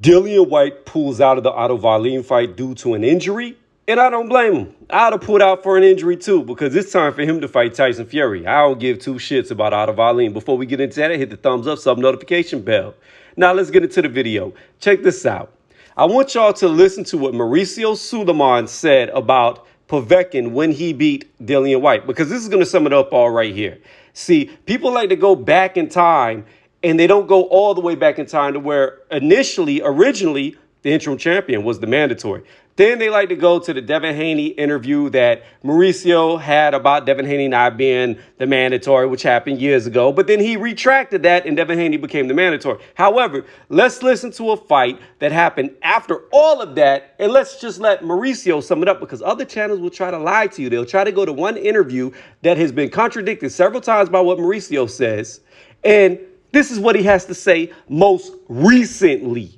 Dillian Whyte pulls out of the Otto Wallin fight due to an injury, and I don't blame him. I'd have pulled out for an injury too, because it's time for him to fight Tyson Fury. I don't give two shits about Otto Wallin. Before we get into that, hit the thumbs up, sub notification bell. Now let's get into the video. Check this out. I want y'all to listen to what Mauricio Sulaiman said about Povetkin when he beat Dillian Whyte, because this is going to sum it up all right here. See, people like to go back in time, and they don't go all the way back in time to where originally, the interim champion was the mandatory. Then they like to go to the Devin Haney interview that Mauricio had about Devin Haney not being the mandatory, which happened years ago. But then he retracted that and Devin Haney became the mandatory. However, let's listen to a fight that happened after all of that. And let's just let Mauricio sum it up, because other channels will try to lie to you. They'll try to go to one interview that has been contradicted several times by what Mauricio says. And this is what he has to say most recently.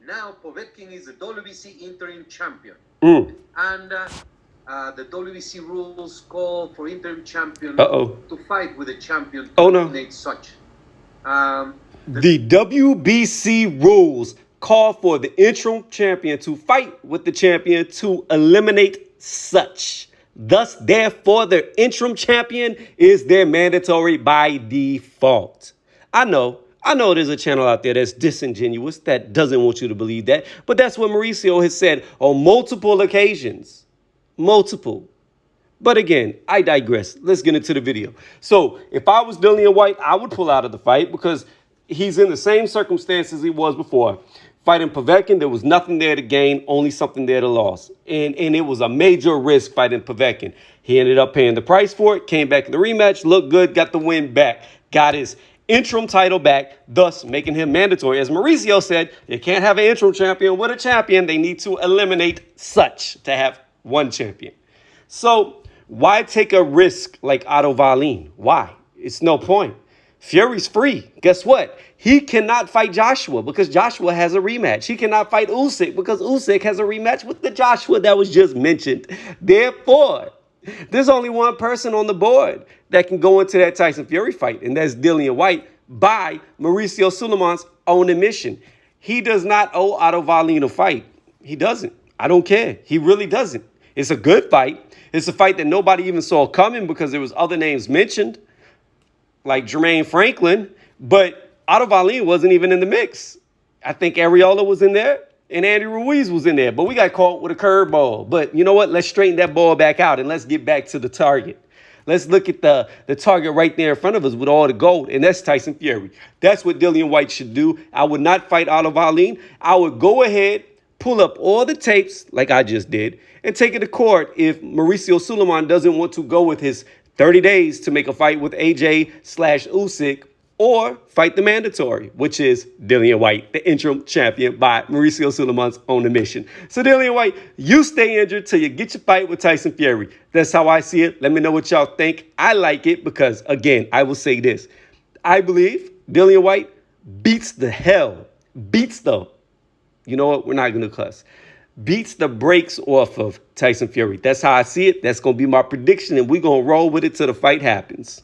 Now Povetkin is the WBC interim champion. And the WBC rules call for interim champion to fight with the champion to eliminate such. The WBC rules call for the interim champion to fight with the champion to eliminate such. Thus, therefore, the interim champion is their mandatory by default. I know there's a channel out there that's disingenuous, that doesn't want you to believe that. But that's what Mauricio has said on multiple occasions. Multiple. But again, I digress. Let's get into the video. So if I was Dillian Whyte, I would pull out of the fight because he's in the same circumstances he was before. Fighting Povetkin, there was nothing there to gain, only something there to lose. And it was a major risk fighting Povetkin. He ended up paying the price for it, came back in the rematch, looked good, got the win back, got his interim title back, thus making him mandatory. As Mauricio said, you can't have an interim champion with a champion. They need to eliminate such to have one champion. So why take a risk like Otto Wallin? Why? It's no point. Fury's free. Guess what? He cannot fight Joshua because Joshua has a rematch. He cannot fight Usyk because Usyk has a rematch with the Joshua that was just mentioned. Therefore, there's only one person on the board that can go into that Tyson Fury fight, and that's Dillian Whyte by Mauricio Sulaiman's own admission. He does not owe Otto Wallin a fight. He doesn't. I don't care. He really doesn't. It's a good fight. It's a fight that nobody even saw coming because there was other names mentioned, like Jermaine Franklin, but Otto Wallin wasn't even in the mix. I think Arreola was in there and Andy Ruiz was in there, but we got caught with a curveball. But you know what? Let's straighten that ball back out and let's get back to the target. Let's look at the target right there in front of us with all the gold, and that's Tyson Fury. That's what Dillian Whyte should do. I would not fight Otto Wallin. I would go ahead, pull up all the tapes like I just did, and take it to court if Mauricio Sulaiman doesn't want to go with his 30 days to make a fight with AJ/Usyk, or fight the mandatory, which is Dillian Whyte, the interim champion by Mauricio Sulaiman's own admission. So Dillian Whyte, you stay injured till you get your fight with Tyson Fury. That's how I see it. Let me know what y'all think. I like it because, again, I will say this. I believe Dillian Whyte beats the, you know what? We're not going to cuss. Beats the brakes off of Tyson Fury. That's how I see it. That's going to be my prediction, and we're going to roll with it till the fight happens.